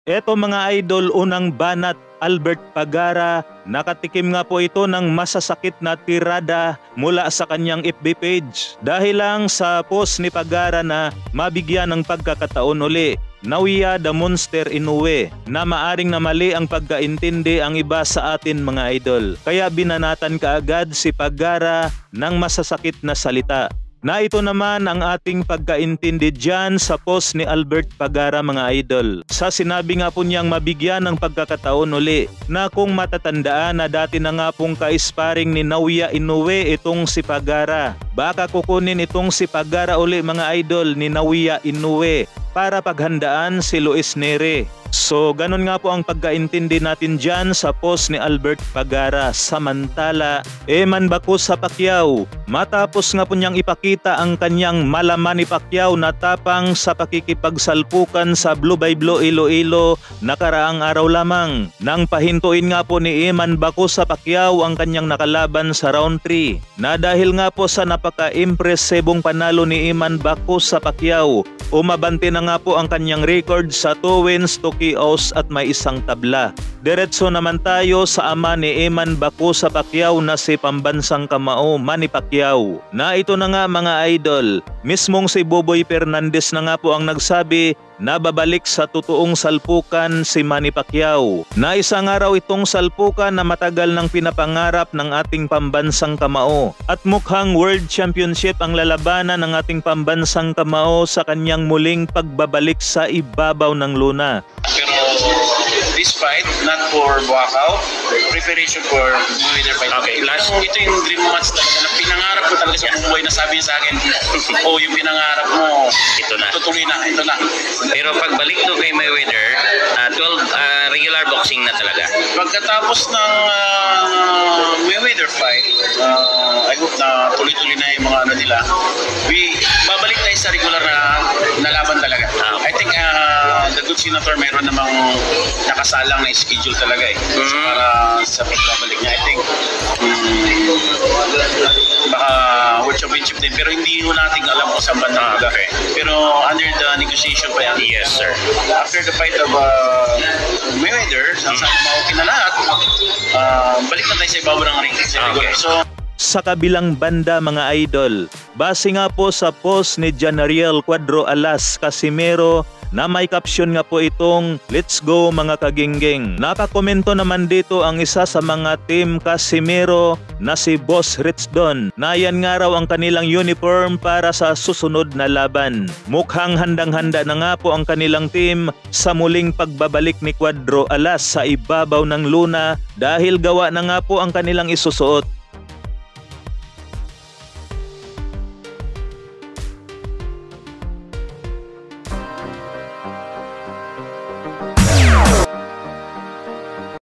Eto mga idol, unang banat, Albert Pagara, nakatikim nga po ito ng masasakit na tirada mula sa kanyang FB page. Dahil lang sa post ni Pagara na mabigyan ng pagkakataon uli. Nawiya the monster inuwi na maaring na mali ang pagkaintindi ang iba sa atin mga idol. Kaya binanatan kaagad si Pagara ng masasakit na salita. Na ito naman ang ating pagkaintindi dyan sa post ni Albert Pagara mga idol. Sa sinabi nga po niyang mabigyan ng pagkakataon uli na kung matatandaan na dati na nga pong ka-sparring ni Nawiya Inoue itong si Pagara. Baka kukunin itong si Pagara uli mga idol ni Nawiya Inoue para paghandaan si Luis Neri. So ganun nga po ang pagkaintindi natin dyan sa post ni Albert Pagara. Samantala, Eman Bacosa Pacquiao, matapos nga po niyang ipakita ang kanyang malaman ni Pacquiao na tapang sa pakikipagsalpukan sa Blue by Blue Iloilo nakaraang araw lamang. Nang pahintuin nga po ni Eman Bacosa Pacquiao ang kanyang nakalaban sa round 3. Na dahil nga po sa napaka-impresibong panalo ni Eman Bacosa Pacquiao, umabante na nga po ang kanyang record sa 2 wins, 2 KOs at may isang tabla. Diretso naman tayo sa ama ni Eman Bacosa Pacquiao na si pambansang kamao Manny Pacquiao. Na ito na nga mga idol, mismong si Boboy Fernandez na nga po ang nagsabi na babalik sa totoong salpukan si Manny Pacquiao. Na isang araw itong salpukan na matagal nang pinapangarap ng ating pambansang kamao. At mukhang World Championship ang lalabanan ng ating pambansang kamao sa kanyang muling pagbabalik sa ibabaw ng luna. Pero this fight, not for Buakaw, preparation for Mayweather fight. Okay, last, ito yung dream match talaga na pinangarap ko talaga sa buhay na sabi sa akin, oh, yung pinangarap mo, ito na. Tutuloy na, ito na. Pero pagbalik to kay Mayweather, 12 regular boxing na talaga. Pagkatapos ng Mayweather fight, I hope na tuloy-tuloy na yung mga ano nila. Babalik tayo sa regular na laban talaga. I think the good senator meron namang nakasalang na schedule talaga eh. So para sa pagbabalik niya, I think baka World Championship din, pero hindi mo natin alam kung saan ba nakagake. Pero under the negotiation pa yan. Yes, sir. After the fight of Mayweather, sana okay na lahat, balik na tayo sa ibabaw ng ring. Okay. So, sa kabilang banda mga idol, base nga po sa post ni Janariel Cuadro Alas Casimero na may caption nga po itong "Let's go mga kagingging". Napakomento naman dito ang isa sa mga team Casimero na si Boss Rich Don na yan nga raw ang kanilang uniform para sa susunod na laban. Mukhang handang-handa na nga po ang kanilang team sa muling pagbabalik ni Cuadro Alas sa ibabaw ng luna dahil gawa na nga po ang kanilang isusuot.